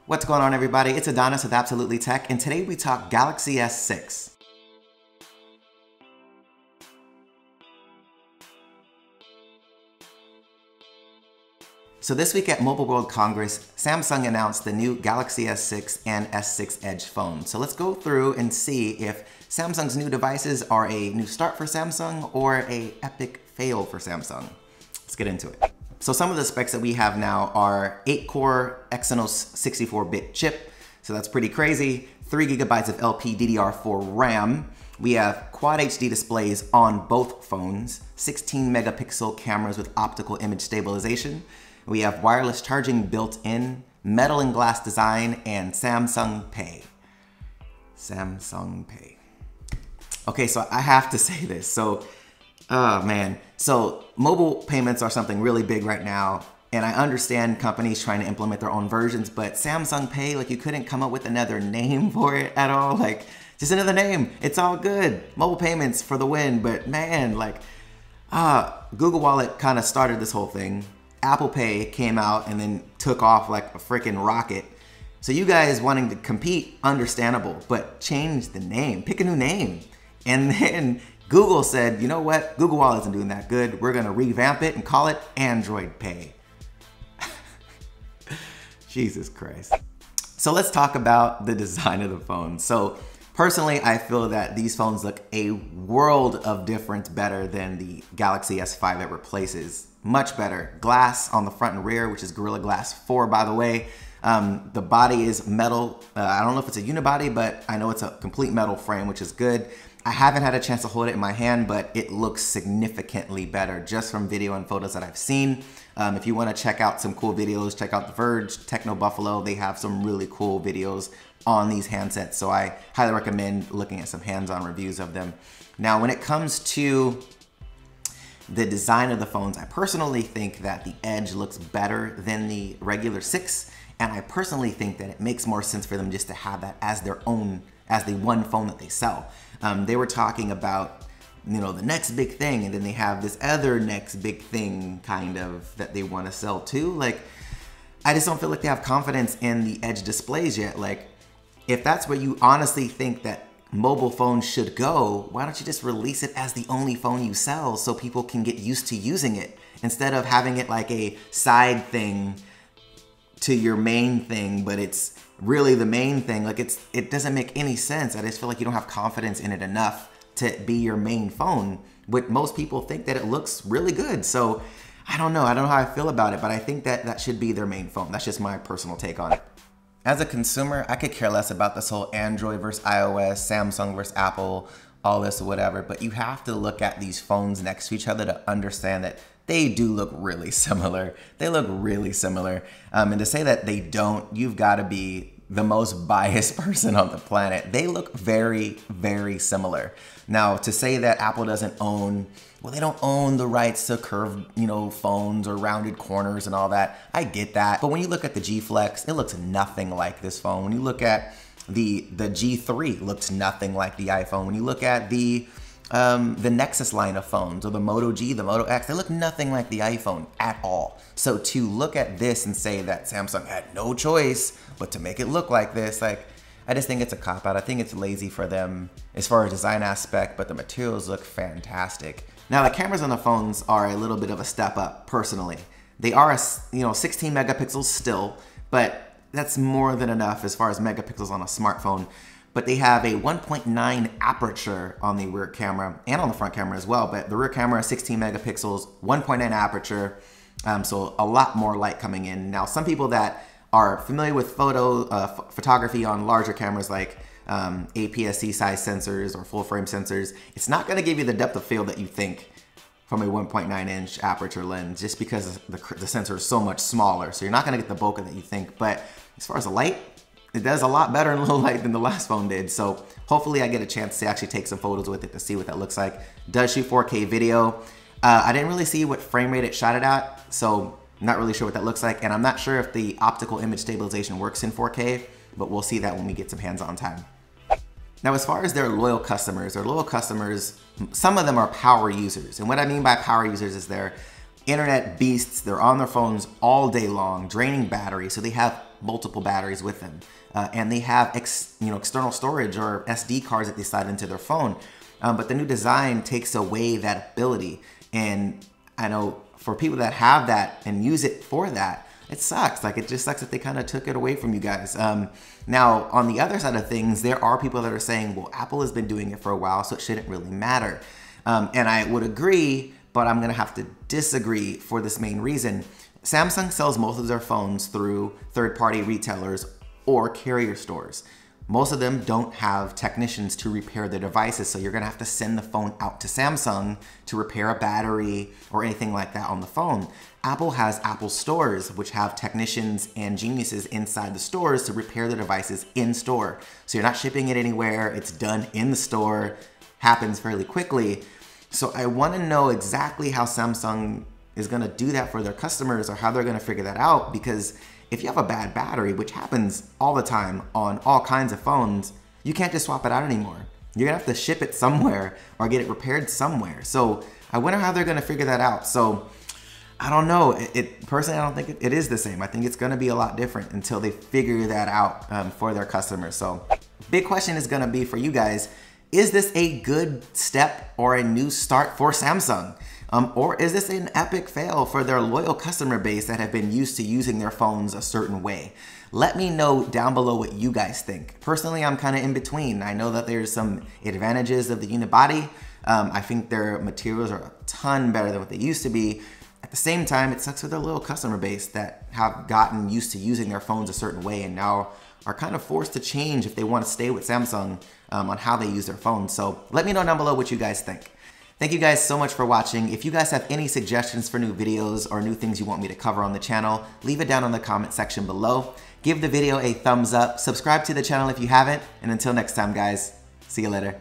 What's going on, everybody? It's Adonis with Absolutely Tech, and today we talk Galaxy S6. So this week at Mobile World Congress, Samsung announced the new Galaxy S6 and S6 Edge phones. So let's go through and see if Samsung's new devices are a new start for Samsung or an epic fail for Samsung. Let's get into it. So some of the specs that we have now are 8-core Exynos 64-bit chip. So that's pretty crazy. 3 gigabytes of LPDDR4 RAM. We have Quad HD displays on both phones. 16 megapixel cameras with optical image stabilization. We have wireless charging built in, metal and glass design, and Samsung Pay. Samsung Pay. Okay, so I have to say this. So, oh man. So mobile payments are something really big right now. And I understand companies trying to implement their own versions, but Samsung Pay, like you couldn't come up with another name for it at all. Like just another name. It's all good. Mobile payments for the win. But man, like Google Wallet kind of started this whole thing. Apple Pay came out and then took off like a freaking rocket. So you guys wanting to compete, understandable, but change the name, pick a new name. And then Google said, you know what? Google Wallet isn't doing that good. We're gonna revamp it and call it Android Pay. Jesus Christ. So let's talk about the design of the phone. So personally, I feel that these phones look a world of difference better than the Galaxy S5 that replaces. Much better. Glass on the front and rear, which is Gorilla Glass 4, by the way. The body is metal. I don't know if it's a unibody, but I know it's a complete metal frame, which is good. I haven't had a chance to hold it in my hand, but it looks significantly better just from video and photos that I've seen. If you want to check out some cool videos, check out The Verge, Techno Buffalo. They have some really cool videos on these handsets, so I highly recommend looking at some hands-on reviews of them. Now, when it comes to the design of the phones, I personally think that the Edge looks better than the regular 6, and I personally think that it makes more sense for them just to have that as their own, as the one phone that they sell. They were talking about, you know, the next big thing, and then they have this other next big thing kind of that they want to sell too. Like, I just don't feel like they have confidence in the Edge displays yet. Like, if that's where you honestly think that mobile phones should go, why don't you just release it as the only phone you sell so people can get used to using it instead of having it like a side thing to your main thing, but it's really the main thing. Like it doesn't make any sense. I just feel like you don't have confidence in it enough to be your main phone. But most people think that it looks really good. So I don't know how I feel about it, but I think that that should be their main phone. That's just my personal take on it. As a consumer, I could care less about this whole Android versus iOS, Samsung versus Apple, all this or whatever, but you have to look at these phones next to each other to understand that they do look really similar. They look really similar. And to say that they don't, you've got to be the most biased person on the planet. They look very, very similar. Now, to say that Apple doesn't own, well, they don't own the rights to curved, you know, phones or rounded corners and all that. I get that. But when you look at the G Flex, it looks nothing like this phone. When you look at the G3, looks nothing like the iPhone. When you look at the Nexus line of phones, or the Moto G, the Moto X, they look nothing like the iPhone at all. So to look at this and say that Samsung had no choice but to make it look like this, like, I just think it's a cop-out. I think it's lazy for them as far as design aspect, but the materials look fantastic. Now, the cameras on the phones are a little bit of a step up, personally. They are, 16 megapixels still, but that's more than enough as far as megapixels on a smartphone. But they have a 1.9 aperture on the rear camera and on the front camera as well. But the rear camera is 16 megapixels, 1.9 aperture, so a lot more light coming in. Now, some people that are familiar with photography on larger cameras like APS-C size sensors or full frame sensors, it's not going to give you the depth of field that you think from a 1.9 inch aperture lens, just because the sensor is so much smaller. So you're not going to get the bokeh that you think. But as far as the light, it does a lot better in low light than the last phone did. So hopefully I get a chance to actually take some photos with it to see what that looks like. It does shoot 4K video. I didn't really see what frame rate it shot it at, so I'm not really sure what that looks like. And I'm not sure if the optical image stabilization works in 4K, but we'll see that when we get some hands-on time. Now, as far as their loyal customers, some of them are power users. And what I mean by power users is they're internet beasts. They're on their phones all day long, draining battery. So they have multiple batteries with them. And they have external storage or SD cards that they slide into their phone. But the new design takes away that ability. And I know for people that have that and use it for that, it sucks. Like, it just sucks that they kind of took it away from you guys. Now, on the other side of things, there are people that are saying, well, Apple has been doing it for a while, so it shouldn't really matter. And I would agree, but I'm gonna have to disagree for this main reason. Samsung sells most of their phones through third-party retailers or carrier stores. Most of them don't have technicians to repair their devices, so you're gonna have to send the phone out to Samsung to repair a battery or anything like that on the phone. Apple has Apple stores, which have technicians and geniuses inside the stores to repair the devices in store. So you're not shipping it anywhere, it's done in the store, happens fairly quickly. So I wanna know exactly how Samsung is gonna do that for their customers, or how they're gonna figure that out, because if you have a bad battery, which happens all the time on all kinds of phones, you can't just swap it out anymore. You're gonna have to ship it somewhere or get it repaired somewhere. So I wonder how they're gonna figure that out. So I don't know. Personally, I don't think it is the same. I think it's gonna be a lot different until they figure that out for their customers. So big question is gonna be for you guys, is this a good step or a new start for Samsung? Or is this an epic fail for their loyal customer base that have been used to using their phones a certain way? Let me know down below what you guys think. Personally, I'm kind of in between. I know that there's some advantages of the unibody. I think their materials are a ton better than what they used to be. At the same time, it sucks for their loyal customer base that have gotten used to using their phones a certain way and now are kind of forced to change if they want to stay with Samsung on how they use their phones. So let me know down below what you guys think. Thank you guys so much for watching. If you guys have any suggestions for new videos or new things you want me to cover on the channel, leave it down in the comment section below. Give the video a thumbs up, subscribe to the channel if you haven't, and until next time guys, see you later.